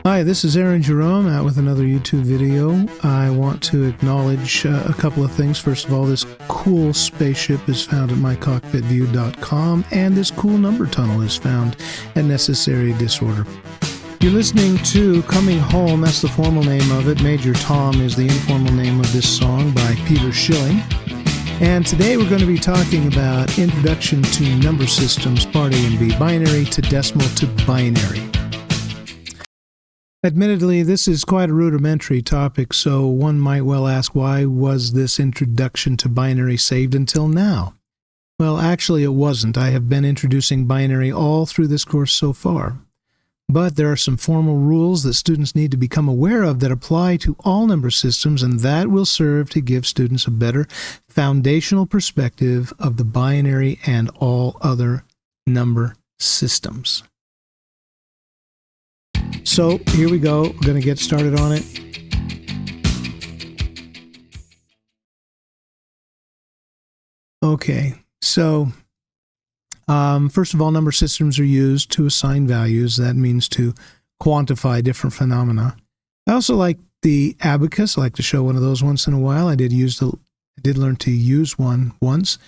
Hi, this is Aaron Jerome out with another YouTube video. I want to acknowledge a couple of things. First of all, this cool spaceship is found at mycockpitview.com, and this cool number tunnel is found at Necessary Disorder. You're listening to Coming Home, that's the formal name of it. Major Tom is the informal name of this song by Peter Schilling. And today we're going to be talking about Introduction to Number Systems, Part A and B, binary to decimal to binary. Admittedly, this is quite a rudimentary topic, so one might well ask, why was this introduction to binary saved until now? Well, actually it wasn't. I have been introducing binary all through this course so far. But there are some formal rules that students need to become aware of that apply to all number systems, and that will serve to give students a better foundational perspective of the binary and all other number systems. So here we go. We're going to get started on it. Okay, so first of all, number systems are used to assign values. That means to quantify different phenomena. I also like the abacus. I like to show one of those once in a while. I did learn to use one once,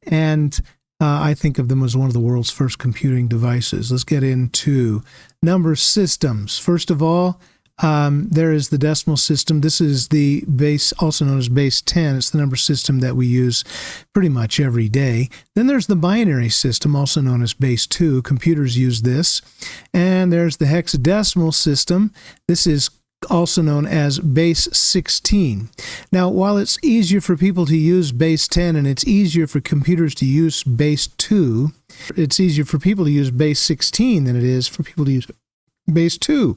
and I think of them as one of the world's first computing devices. Let's get into number systems. First of all, there is the decimal system. This is the base, also known as base 10. It's the number system that we use pretty much every day. Then there's the binary system, also known as base 2. Computers use this. And there's the hexadecimal system. This is also known as base 16. Now, while it's easier for people to use base 10 and it's easier for computers to use base 2, it's easier for people to use base 16 than it is for people to use base 2,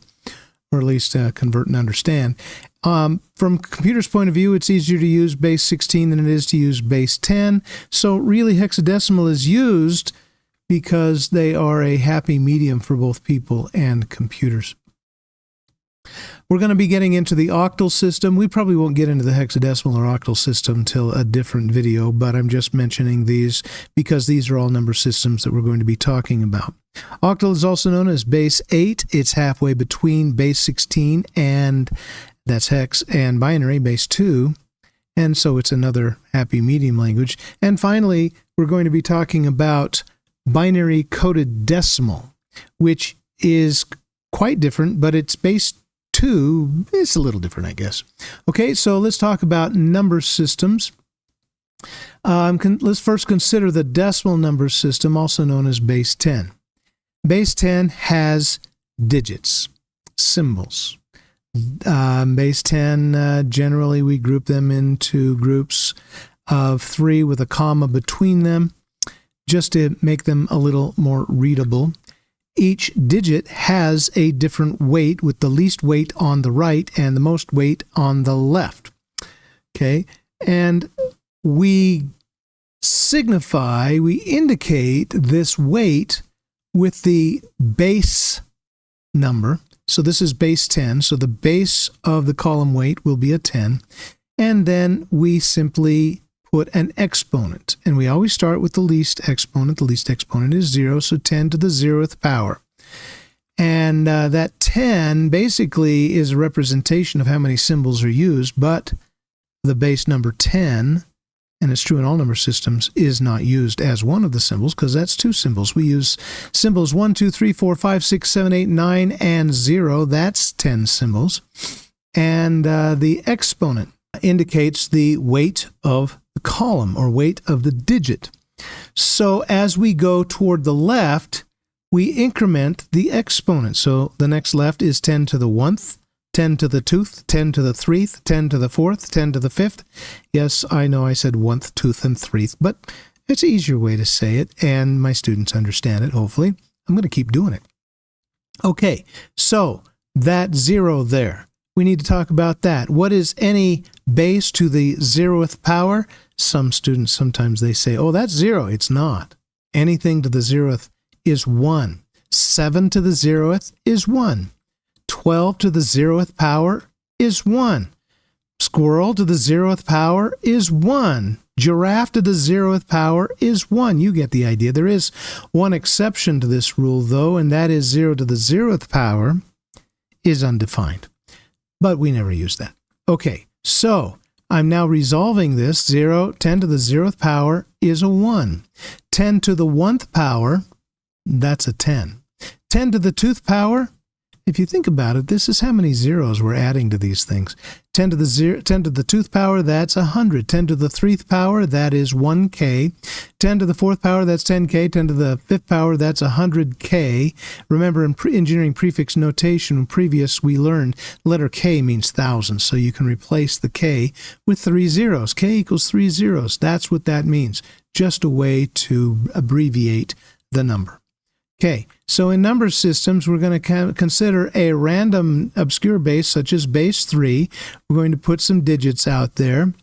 or at least convert and understand. From computers' point of view, it's easier to use base 16 than it is to use base 10. So really, hexadecimal is used because they are a happy medium for both people and computers. We're going to be getting into the octal system. We probably won't get into the hexadecimal or octal system until a different video, but I'm just mentioning these because these are all number systems that we're going to be talking about. Octal is also known as base 8. It's halfway between base 16 and that's hex and binary, base 2. And so it's another happy medium language. And finally, we're going to be talking about binary coded decimal, which is quite different, but it's base 2, it's a little different, I guess. Okay, so let's talk about number systems. Let's first consider the decimal number system, also known as base 10. Base 10 has digits, symbols. Base 10, generally we group them into groups of 3 with a comma between them, just to make them a little more readable. Each digit has a different weight, with the least weight on the right and the most weight on the left. Okay, and we indicate this weight with the base number. So this is base 10, so the base of the column weight will be a 10, and then we simply put an exponent, and we always start with the least exponent. The least exponent is 0, so 10 to the 0th power. And that 10 basically is a representation of how many symbols are used, but the base number 10, and it's true in all number systems, is not used as one of the symbols because that's 2 symbols. We use symbols 1, 2, 3, 4, 5, 6, 7, 8, 9, and 0. That's 10 symbols. And the exponent indicates the weight of the column or weight of the digit. So as we go toward the left, we increment the exponent. So the next left is 10 to the 1th, 10 to the 2th, 10 to the 3rd, 10 to the 4th, 10 to the 5th. Yes, I know I said 1th, 2th, and 3rd, but it's an easier way to say it, and my students understand it, hopefully. I'm going to keep doing it. Okay, so that 0 there. We need to talk about that. What is any base to the 0th power? Some students, sometimes they say, oh, that's 0. It's not. Anything to the 0th is 1. 7 to the 0th is 1. 12 to the 0th power is 1. Squirrel to the 0th power is 1. Giraffe to the 0th power is 1. You get the idea. There is one exception to this rule, though, and that is 0 to the 0th power is undefined. But we never use that. Okay, so I'm now resolving this. 10 to the 0th power is a 1. 10 to the 1th power, that's a 10. 10 to the 2th power, if you think about it, this is how many zeros we're adding to these things. 10 to the 2th power, that's 100. 10 to the 3rd power, that is 1K. 10 to the 4th power, that's 10K. 10 to the 5th power, that's 100K. Remember, in engineering prefix notation, previous we learned letter K means thousands, so you can replace the K with 3 zeros. K equals 3 zeros. That's what that means. Just a way to abbreviate the number. Okay, so in number systems, we're going to consider a random obscure base, such as base 3. We're going to put some digits out there.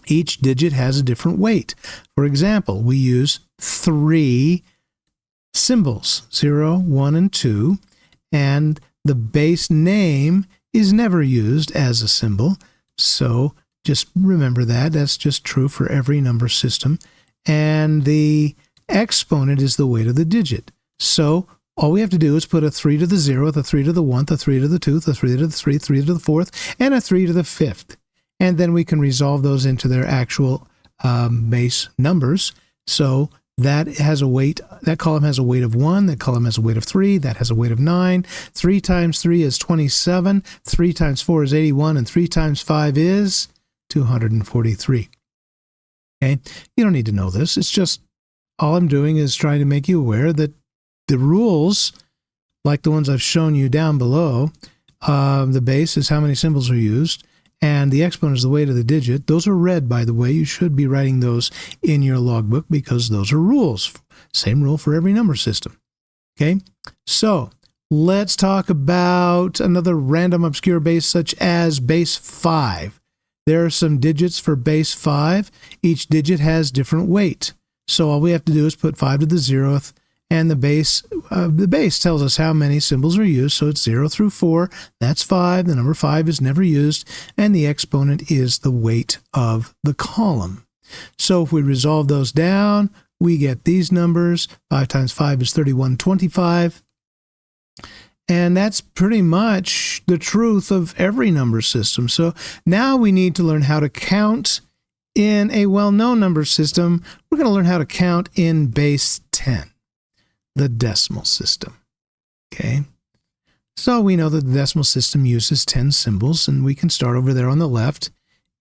Each digit has a different weight. For example, we use 3 symbols, 0, 1, and 2, and the base name is never used as a symbol, so just remember that. That's just true for every number system. And the exponent is the weight of the digit. So all we have to do is put a 3 to the 0th, a 3 to the 1th, a 3 to the 2th, a 3 to the 3, 3 to the 4th, and a 3 to the 5th. And then we can resolve those into their actual base numbers. So that has a weight, that column has a weight of 1, that column has a weight of 3, that has a weight of 9. 3 times 3 is 27, 3 times 4 is 81, and 3 times 5 is 243. Okay? You don't need to know this. It's just, all I'm doing is trying to make you aware that the rules, like the ones I've shown you down below, the base is how many symbols are used, and the exponent is the weight of the digit. Those are red, by the way. You should be writing those in your logbook because those are rules. Same rule for every number system. Okay, so let's talk about another random obscure base such as base 5. There are some digits for base 5. Each digit has different weight. So all we have to do is put 5 to the 0th, and the base tells us how many symbols are used, so it's 0 through 4. That's 5. The number 5 is never used, and the exponent is the weight of the column. So if we resolve those down, we get these numbers. 5 times 5 is 3125. And that's pretty much the truth of every number system. So now we need to learn how to count in a well-known number system. We're going to learn how to count in base 10. The decimal system. Okay, so we know that the decimal system uses 10 symbols, and we can start over there on the left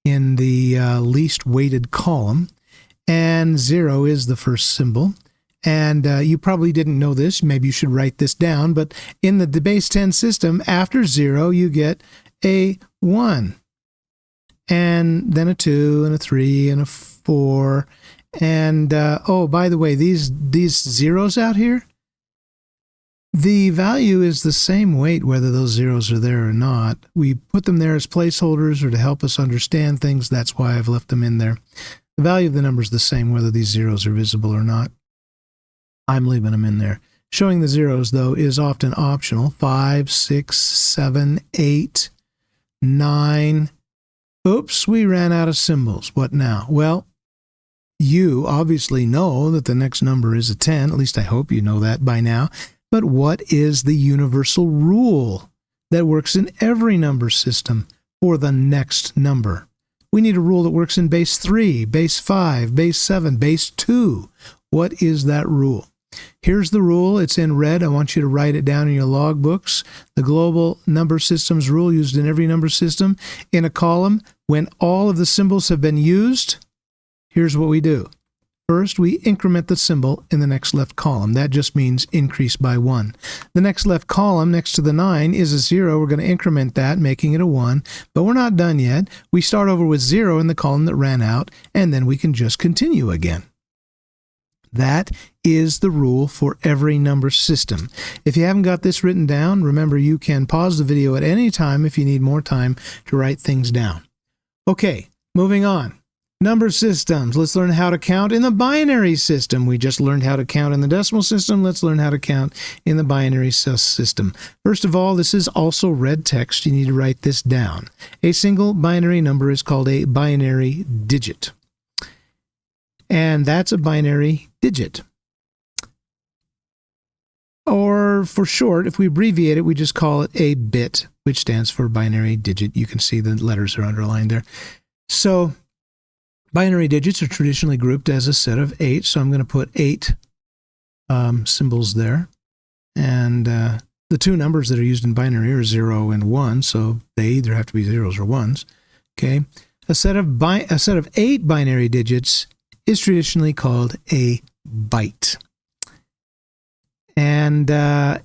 in the least weighted column, and 0 is the first symbol. And you probably didn't know this, maybe you should write this down, but in the base 10 system, after 0 you get a 1, and then a 2, and a 3, and a 4, and oh, by the way, these zeros out here, the value is the same weight whether those zeros are there or not. We put them there as placeholders or to help us understand things. That's why I've left them in there. The value of the number is the same whether these zeros are visible or not. I'm leaving them in there. Showing the zeros, though, is often optional. 5, 6, 7, 8, 9. Oops, we ran out of symbols. What now? Well, you obviously know that the next number is a 10. At least I hope you know that by now. But what is the universal rule that works in every number system for the next number? We need a rule that works in base 3, base 5, base 7, base 2. What is that rule? Here's the rule. It's in red. I want you to write it down in your logbooks. The global number systems rule used in every number system. In a column, when all of the symbols have been used, here's what we do. First, we increment the symbol in the next left column. That just means increase by 1. The next left column next to the 9 is a 0. We're going to increment that, making it a 1. But we're not done yet. We start over with 0 in the column that ran out, and then we can just continue again. That is the rule for every number system. If you haven't got this written down, remember you can pause the video at any time if you need more time to write things down. Okay, moving on. Number systems. Let's learn how to count in the binary system. We just learned how to count in the decimal system. Let's learn how to count in the binary system. First of all, this is also red text. You need to write this down. A single binary number is called a binary digit. And that's a binary digit. Or or for short, if we abbreviate it, we just call it a bit, which stands for binary digit. You can see the letters are underlined there. So binary digits are traditionally grouped as a set of 8. So I'm going to put 8 symbols there. And the two numbers that are used in binary are 0 and 1. So they either have to be zeros or ones. Okay. A set of 8 binary digits is traditionally called a byte. And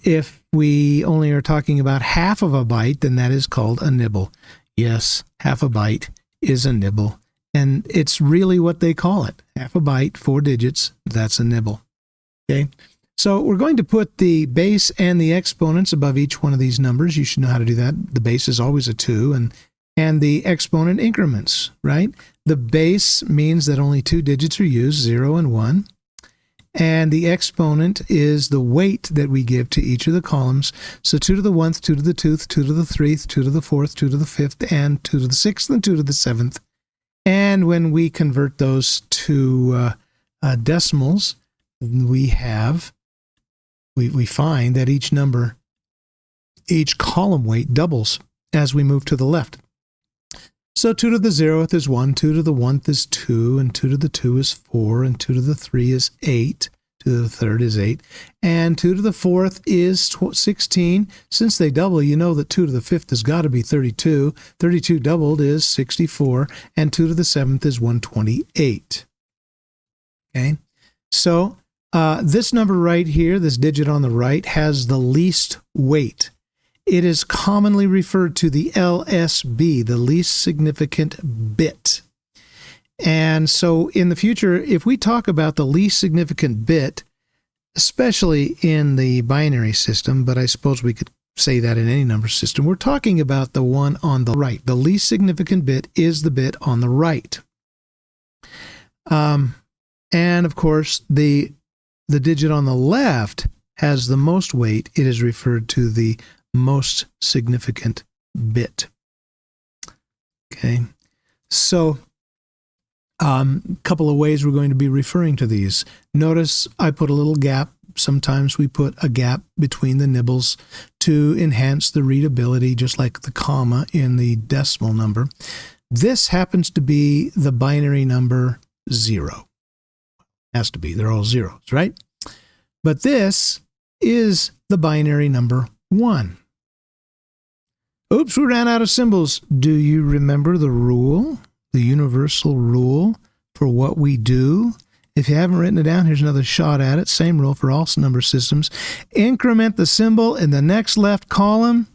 if we only are talking about half of a byte, then that is called a nibble. Yes, half a byte is a nibble. And it's really what they call it. Half a byte, 4 digits, that's a nibble. Okay, so we're going to put the base and the exponents above each one of these numbers. You should know how to do that. The base is always a 2, and the exponent increments, right? The base means that only 2 digits are used, 0 and 1. And the exponent is the weight that we give to each of the columns. So 2 to the 1th, 2 to the 2th, 2 to the 3rd, 2 to the 4th, 2 to the 5th, and 2 to the 6th, and 2 to the 7th. And when we convert those to decimals, we find that each column weight doubles as we move to the left. So 2 to the 0th is 1, 2 to the 1th is 2, and 2 to the 2 is 4, and 2 to the 3 is 8, 2 to the 3rd is 8, and 2 to the 4th is 16. Since they double, you know that 2 to the 5th has got to be 32. 32 doubled is 64, and 2 to the 7th is 128. Okay, so this number right here, this digit on the right, has the least weight. It is commonly referred to the LSB, the least significant bit. And so in the future, if we talk about the least significant bit, especially in the binary system, but I suppose we could say that in any number system, we're talking about the one on the right. The least significant bit is the bit on the right. And of course, the digit on the left has the most weight. It is referred to the most significant bit. Okay, so a couple of ways we're going to be referring to these. Notice I put a little gap. Sometimes we put a gap between the nibbles to enhance the readability, just like the comma in the decimal number. This happens to be the binary number 0. Has to be. They're all zeros, right? But this is the binary number 1. Oops, we ran out of symbols. Do you remember the rule, the universal rule for what we do? If you haven't written it down, here's another shot at it. Same rule for all number systems. Increment the symbol in the next left column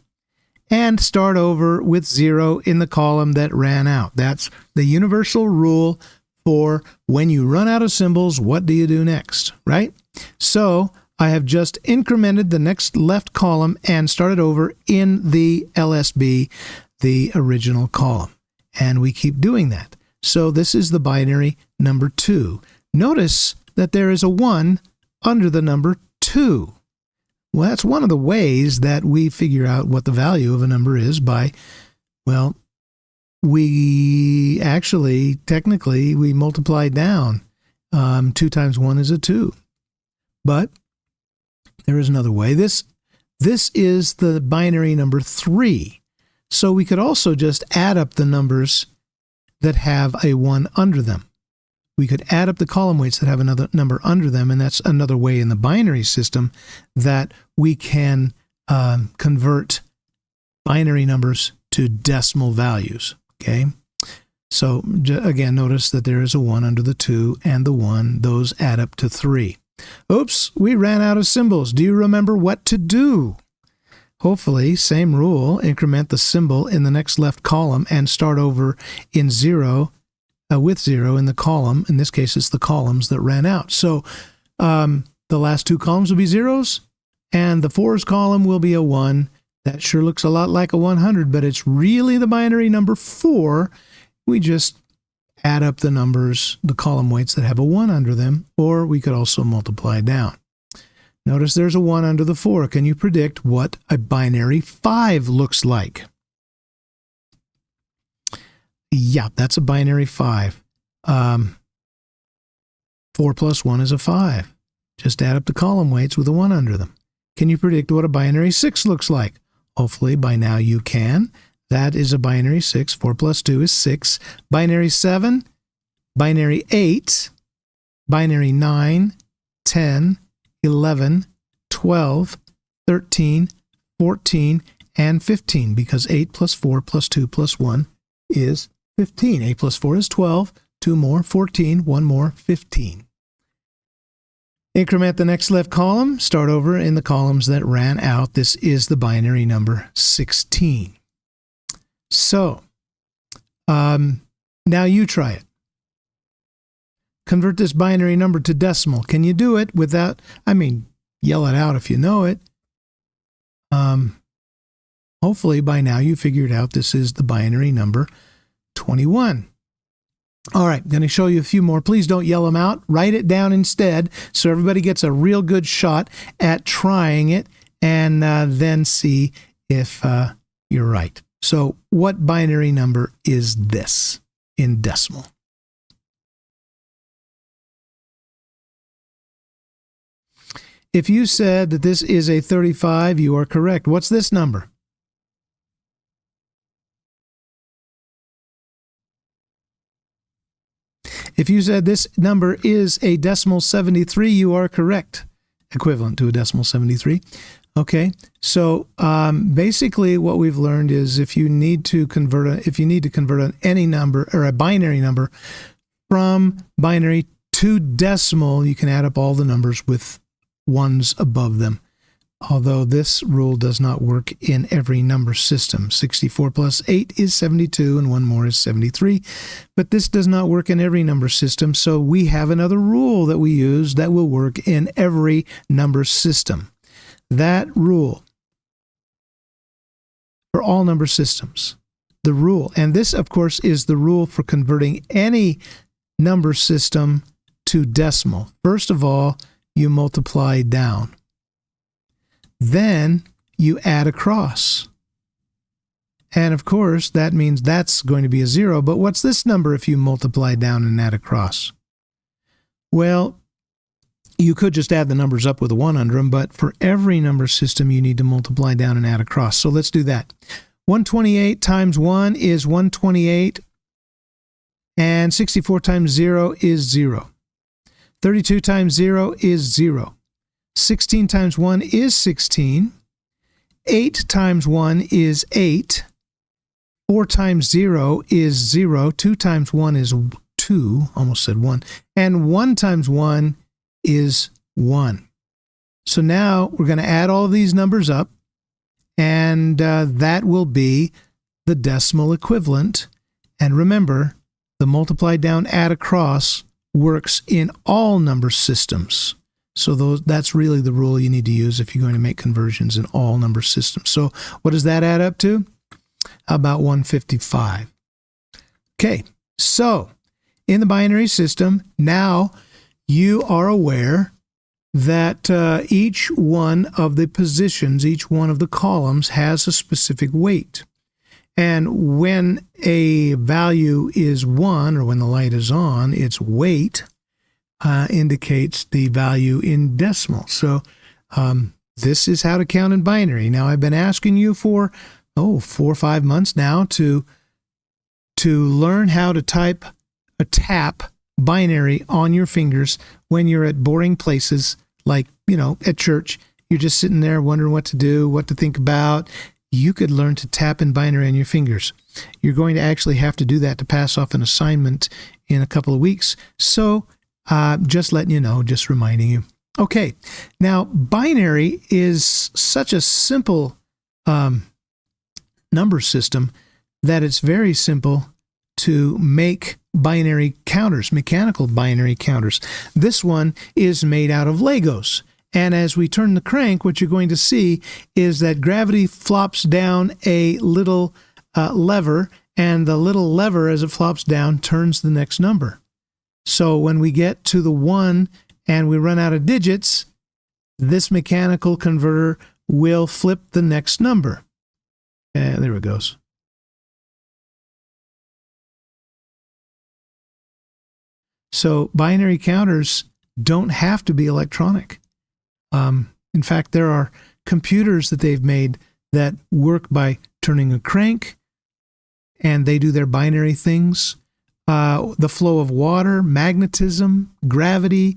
and start over with 0 in the column that ran out. That's the universal rule for when you run out of symbols, what do you do next, right? So I have just incremented the next left column and started over in the LSB, the original column. And we keep doing that. So this is the binary number 2. Notice that there is a 1 under the number 2. Well, that's one of the ways that we figure out what the value of a number is by, well, we actually, technically, we multiply down. 2 times 1 is a 2. But there is another way. This is the binary number 3. So we could also just add up the numbers that have a 1 under them. We could add up the column weights that have another number under them, and that's another way in the binary system that we can convert binary numbers to decimal values. Okay? So again, notice that there is a 1 under the 2 and the 1. Those add up to 3. Oops, we ran out of symbols. Do you remember what to do? Hopefully, same rule, increment the symbol in the next left column and start over in 0, with 0 in the column. In this case, it's the columns that ran out. So the last 2 columns will be zeros, and the 4's column will be a 1. That sure looks a lot like a 100, but it's really the binary number 4. We just add up the numbers, the column weights that have a 1 under them, or we could also multiply down. Notice there's a 1 under the 4. Can you predict what a binary 5 looks like? Yeah, that's a binary 5. 4 plus 1 is a 5. Just add up the column weights with a 1 under them. Can you predict what a binary 6 looks like? Hopefully by now you can. That is a binary 6. 4 plus 2 is 6. Binary 7, binary 8, binary 9, 10, 11, 12, 13, 14, and 15, because 8 plus 4 plus 2 plus 1 is 15. 8 plus 4 is 12. 2 more, 14. 1 more, 15. Increment the next left column. Start over in the columns that ran out. This is the binary number 16. So, now you try it. Convert this binary number to decimal. Can you do it without, yell it out if you know it. Hopefully by now you figured out this is the binary number 21. All right, I'm going to show you a few more. Please don't yell them out. Write it down instead so everybody gets a real good shot at trying it, and then see if you're right. So what binary number is this in decimal? If you said that this is a 35, you are correct. What's this number? If you said this number is a decimal 73, you are correct. Equivalent to a decimal 73. Okay, so basically what we've learned is if you need to convert any number or a binary number from binary to decimal, you can add up all the numbers with ones above them. Although this rule does not work in every number system. 64 plus 8 is 72, and 1 more is 73. But this does not work in every number system, so we have another rule that we use that will work in every number system. That rule, for all number systems, the rule, and this, of course, is the rule for converting any number system to decimal. First of all, you multiply down. Then you add across. And of course, that means that's going to be a 0. But what's this number if you multiply down and add across? Well, you could just add the numbers up with a 1 under them, but for every number system, you need to multiply down and add across. So let's do that. 128 times 1 is 128, and 64 times 0 is 0. 32 times 0 is 0. 16 times 1 is 16. 8 times 1 is 8. 4 times 0 is 0. 2 times 1 is 2. Almost said 1. And 1 times 1 is 1. So now we're going to add all of these numbers up, and that will be the decimal equivalent. And remember, the multiply down, add across works in all number systems. So that's really the rule you need to use if you're going to make conversions in all number systems. So what does that add up to? About 155. Okay, so in the binary system, now you are aware that each one of the positions, each one of the columns has a specific weight. And when a value is 1, or when the light is on, its weight indicates the value in decimal. So this is how to count in binary. Now, I've been asking you for 4 or 5 months now to learn how to tap binary on your fingers when you're at boring places like, at church. You're just sitting there wondering what to do, what to think about. You could learn to tap in binary on your fingers. You're going to actually have to do that to pass off an assignment in a couple of weeks. So just letting you know, just reminding you. Okay, now binary is such a simple number system that it's very simple to make binary counters, mechanical binary counters. This one is made out of Legos. And as we turn the crank, what you're going to see is that gravity flops down a little lever, and the little lever, as it flops down, turns the next number. So when we get to the 1 and we run out of digits, this mechanical converter will flip the next number. And there it goes. So binary counters don't have to be electronic. In fact, there are computers that they've made that work by turning a crank, and they do their binary things. The flow of water, magnetism, gravity.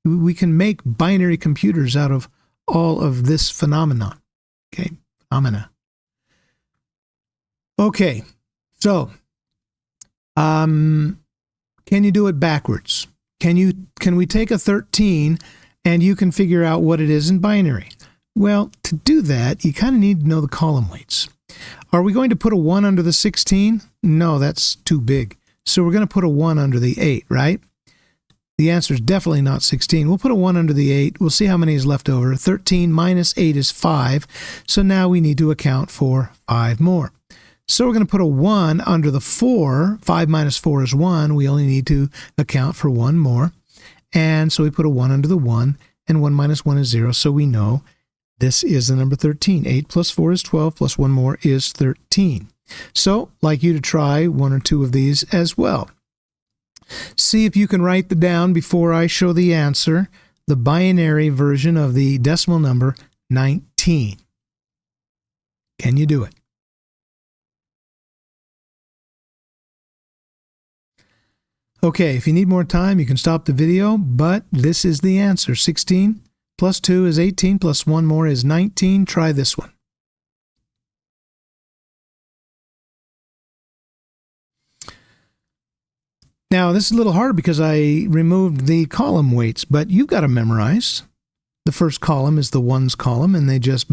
We can make binary computers out of all of this phenomenon. Okay, phenomena. Okay, so can you do it backwards? Can we take a 13 and you can figure out what it is in binary? Well, to do that, you kind of need to know the column weights. Are we going to put a 1 under the 16? No, that's too big. So we're going to put a 1 under the 8, right? The answer is definitely not 16. We'll put a 1 under the 8. We'll see how many is left over. 13 minus 8 is 5. So now we need to account for 5 more. So we're going to put a 1 under the 4. 5 minus 4 is 1. We only need to account for 1 more. And so we put a 1 under the 1, and 1 minus 1 is 0. So we know this is the number 13. 8 plus 4 is 12, plus 1 more is 13. So I'd like you to try 1 or 2 of these as well. See if you can write them down before I show the answer, the binary version of the decimal number 19. Can you do it? Okay, if you need more time, you can stop the video, but this is the answer. 16 plus 2 is 18, plus 1 more is 19. Try this one. Now, this is a little hard because I removed the column weights, but you've got to memorize. The first column is the ones column, and they just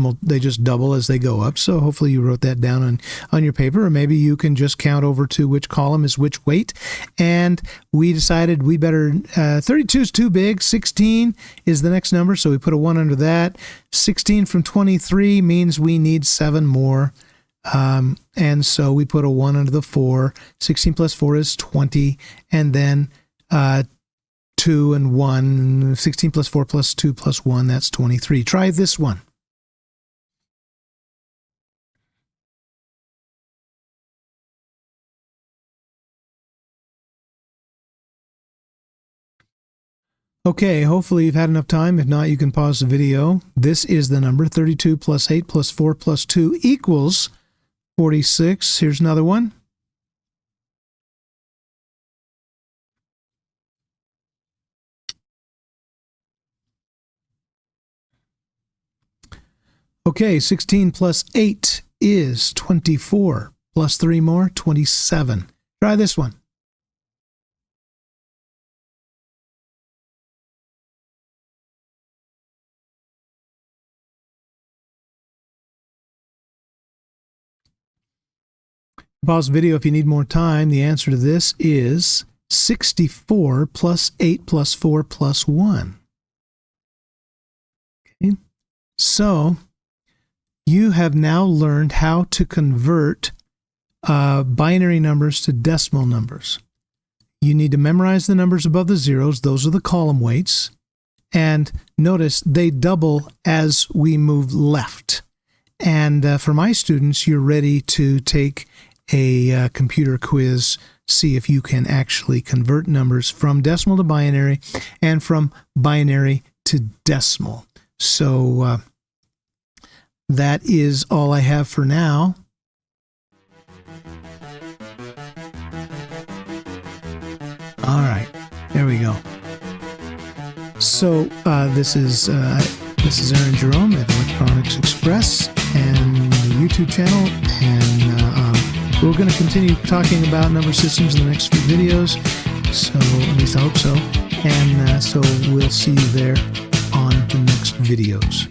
double as they go up. So hopefully you wrote that down on your paper, or maybe you can just count over to which column is which weight. And we decided we better, 32 is too big, 16 is the next number, so we put a 1 under that. 16 from 23 means we need 7 more. And so we put a 1 under the 4. 16 plus 4 is 20, and then 2 and 1. 16 plus 4 plus 2 plus 1, that's 23. Try this one. Okay, hopefully you've had enough time. If not, you can pause the video. This is the number 32 plus 8 plus 4 plus 2 equals 46. Here's another one. Okay, 16 plus 8 is 24. Plus 3 more, 27. Try this one. Pause the video if you need more time. The answer to this is 64 plus 8 plus 4 plus 1. Okay. So you have now learned how to convert binary numbers to decimal numbers. You need to memorize the numbers above the zeros. Those are the column weights. And notice they double as we move left. And for my students, you're ready to take a computer quiz, see if you can actually convert numbers from decimal to binary and from binary to decimal. So that is all I have for now. All right, there we go. So this is Aaron Jerome at Electronics Express and the YouTube channel, and we're going to continue talking about number systems in the next few videos, so at least I hope so, and so we'll see you there on the next videos.